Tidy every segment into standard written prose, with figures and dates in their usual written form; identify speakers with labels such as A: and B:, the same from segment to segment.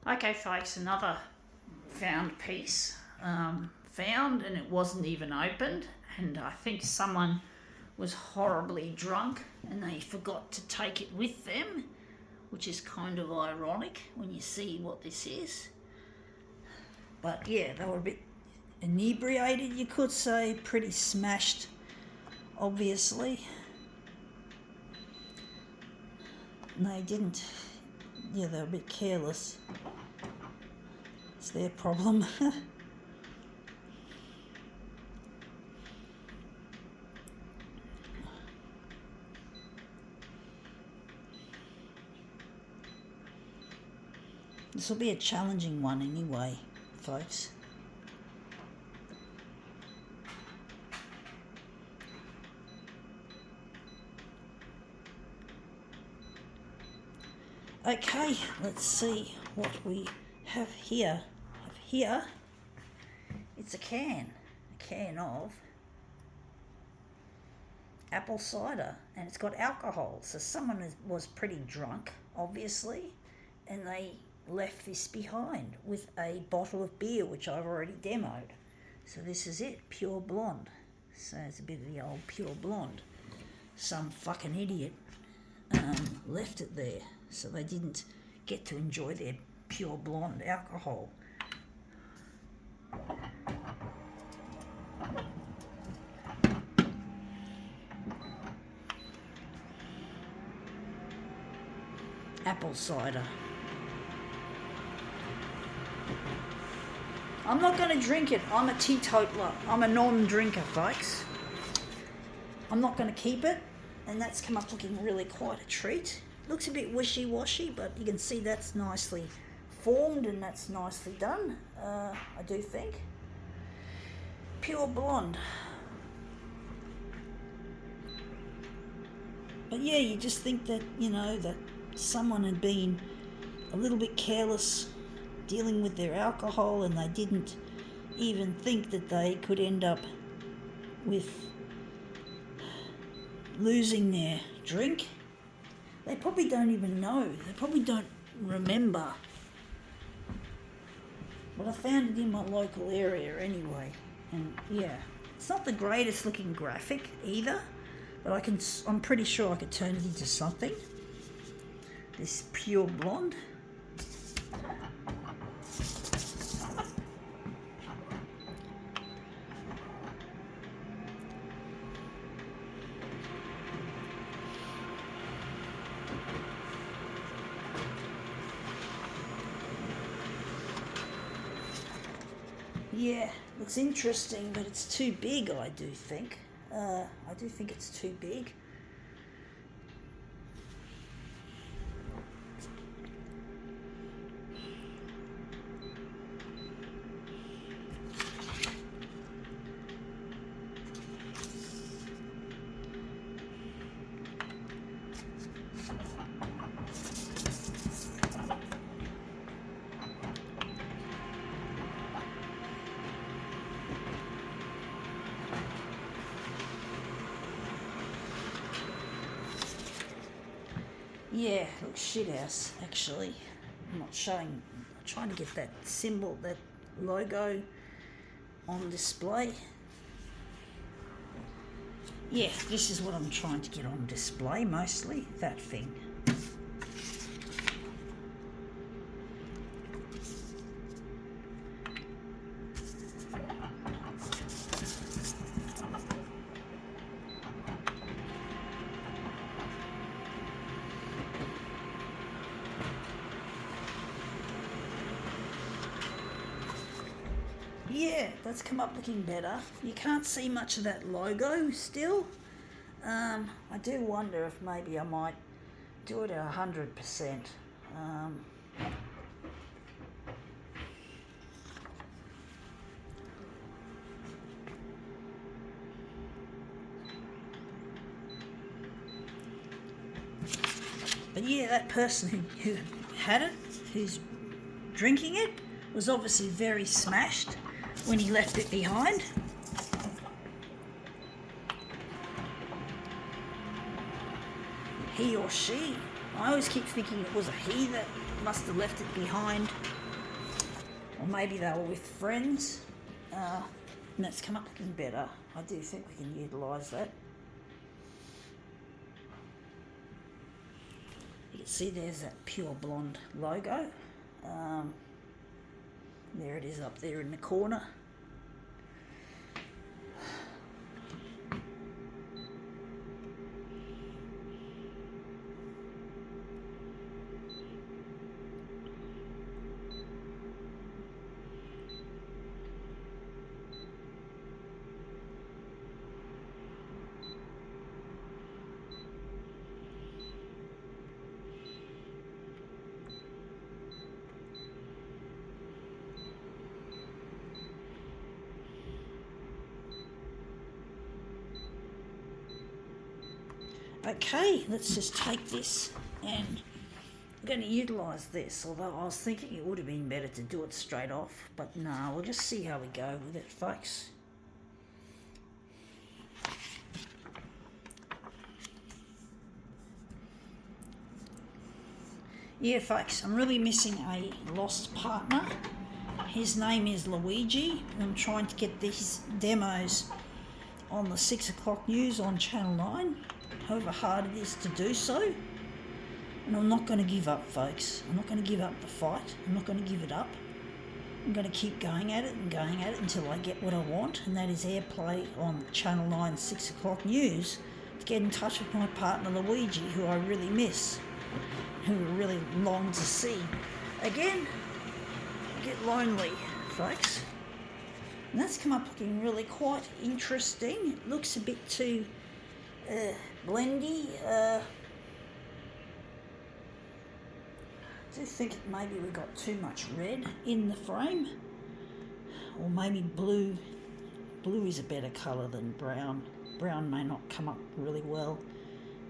A: Okay, folks, another found piece. Found, and it wasn't even opened, and I think someone was horribly drunk and they forgot to take it with them, which is kind of ironic when you see what this is. But yeah, they were a bit inebriated, you could say, pretty smashed, obviously. And they didn't, they were a bit careless. It's their problem. This will be a challenging one anyway, folks. Okay, let's see what we have here. It's a can of apple cider, and it's got alcohol. So someone was pretty drunk, obviously, and they left this behind with a bottle of beer, which I've already demoed. So this is it, pure blonde. So it's a bit of the old pure blonde. Some fucking idiot left it there, so they didn't get to enjoy their pure blonde alcohol. Apple cider. I'm not going to drink it. I'm a teetotaler. I'm a non-drinker, folks. I'm not going to keep it, and that's come up looking really quite a treat. Looks a bit wishy-washy, but you can see that's nicely formed and that's nicely done, I do think. Pure blonde. But yeah, you just think that, that someone had been a little bit careless dealing with their alcohol, and they didn't even think that they could end up with losing their drink. They probably don't even know. They probably don't remember. But I found it in my local area anyway. And yeah, it's not the greatest looking graphic either, but I'm pretty sure I could turn it into something. This pure blonde. Yeah, looks interesting, but it's too big, I do think. I do think it's too big. Yeah, looks shit house, actually. I'm trying to get that symbol, that logo on display. Yeah, this is what I'm trying to get on display mostly, that thing. Yeah, that's come up looking better. You can't see much of that logo still. I do wonder if maybe I might do it at 100%. But yeah, that person who had it, who's drinking it, was obviously very smashed when he left it behind. He or she, I always keep thinking it was a he that must have left it behind, or maybe they were with friends. And that's come up looking better. I do think we can utilise that. You can see there's that Pure Blonde logo. There it is up there in the corner. Okay, let's just take this, and I'm going to utilise this, although I was thinking it would have been better to do it straight off, but no, we'll just see how we go with it, folks. Yeah, folks, I'm really missing a lost partner. His name is Luigi, and I'm trying to get these demos on the 6 o'clock news on Channel 9. However hard it is to do so. And I'm not going to give up, folks. I'm not going to give up the fight. I'm not going to give it up. I'm going to keep going at it and going at it until I get what I want, and that is airplay on Channel 9 6 o'clock news to get in touch with my partner Luigi, who I really miss, who I really long to see. Again, I get lonely, folks. And that's come up looking really quite interesting. It looks a bit too blendy. I do think maybe we got too much red in the frame, or maybe blue. Blue is a better colour than brown. Brown may not come up really well.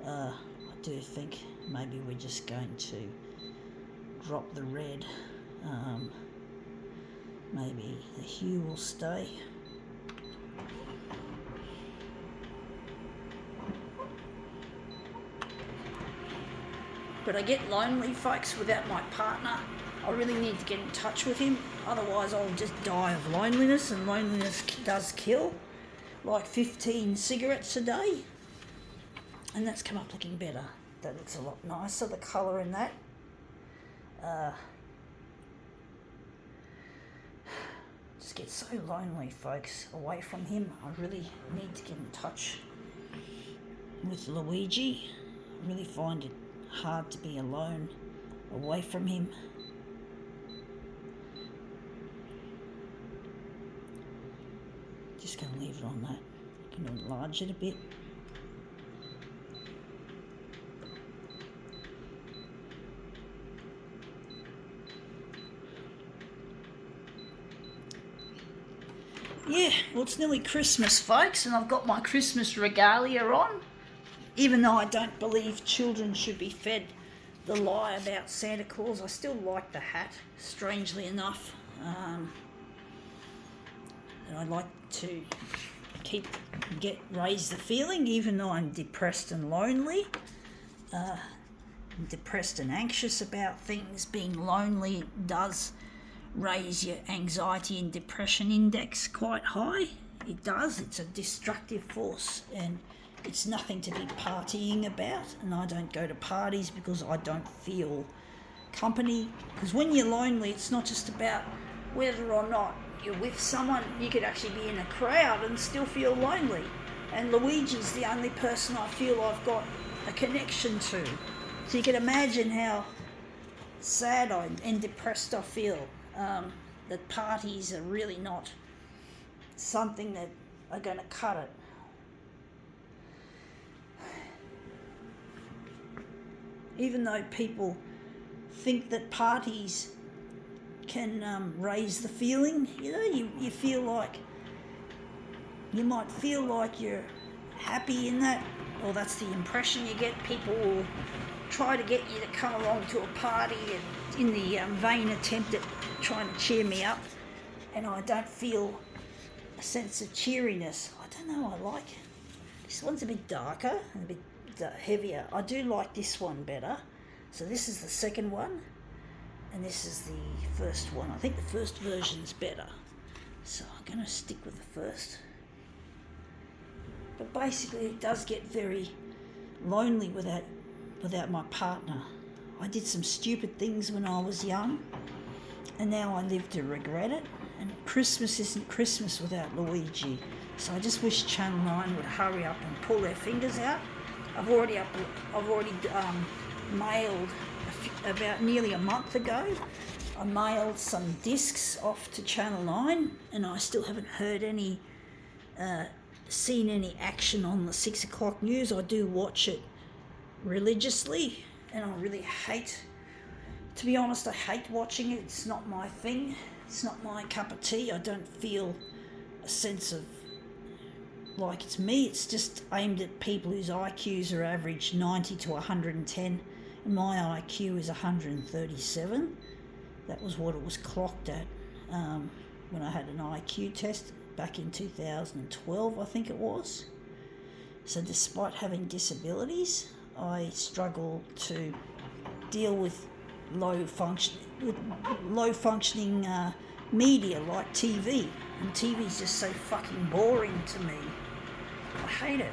A: I do think maybe we're just going to drop the red. Maybe the hue will stay. But I get lonely, folks, without my partner. I really need to get in touch with him, otherwise I'll just die of loneliness, and loneliness does kill. Like 15 cigarettes a day. And that's come up looking better. That looks a lot nicer, the colour in that. Just get so lonely, folks, away from him. I really need to get in touch with Luigi. I really find it hard to be alone away from him. Just going to leave it on that. Going to enlarge it a bit. Yeah, well, it's nearly Christmas, folks, and I've got my Christmas regalia on. Even though I don't believe children should be fed the lie about Santa Claus, I still like the hat, strangely enough. And I like to raise the feeling, even though I'm depressed and lonely. I'm depressed and anxious about things. Being lonely does raise your anxiety and depression index quite high. It does. It's a destructive force, and it's nothing to be partying about. And I don't go to parties because I don't feel company. Because when you're lonely, it's not just about whether or not you're with someone. You could actually be in a crowd and still feel lonely. And Luigi's the only person I feel I've got a connection to. So you can imagine how sad and depressed I feel. That parties are really not something that are going to cut it. Even though people think that parties can raise the feeling, you feel like, you might feel like you're happy in that, or that's the impression you get. People will try to get you to come along to a party in the vain attempt at trying to cheer me up, and I don't feel a sense of cheeriness. I don't know, I like this one's a bit darker and a bit heavier. I do like this one better. So this is the second one, and this is the first one. I think the first version's better, so I'm going to stick with the first. But basically it does get very lonely without my partner. I did some stupid things when I was young, and now I live to regret it. And Christmas isn't Christmas without Luigi. So I just wish Channel 9 would hurry up and pull their fingers out. I've already mailed about nearly a month ago. I mailed some discs off to Channel 9, and I still haven't heard any, seen any action on the 6 o'clock news. I do watch it religiously, and I really hate, to be honest, I hate watching it. It's not my thing. It's not my cup of tea. I don't feel a sense of like it's me. It's just aimed at people whose IQs are average 90 to 110, and my IQ is 137. That was what it was clocked at when I had an IQ test back in 2012, I think it was. So despite having disabilities, I struggle to deal with low functioning media like TV, and TV's just so fucking boring to me. I hate it.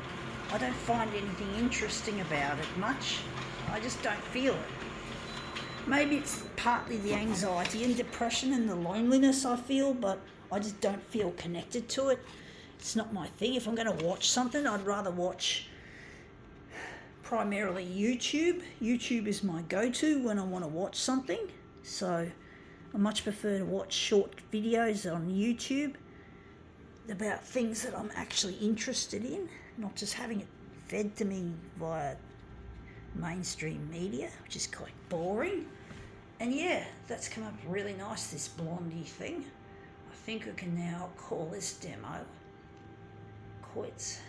A: I don't find anything interesting about it much. I just don't feel it. Maybe it's partly the anxiety and depression and the loneliness I feel, but I just don't feel connected to it. It's not my thing. If I'm going to watch something, I'd rather watch primarily YouTube. YouTube is my go-to when I want to watch something. So I much prefer to watch short videos on YouTube about things that I'm actually interested in, not just having it fed to me via mainstream media, which is quite boring. And yeah, that's come up really nice, this blondie thing. I think I can now call this demo quits.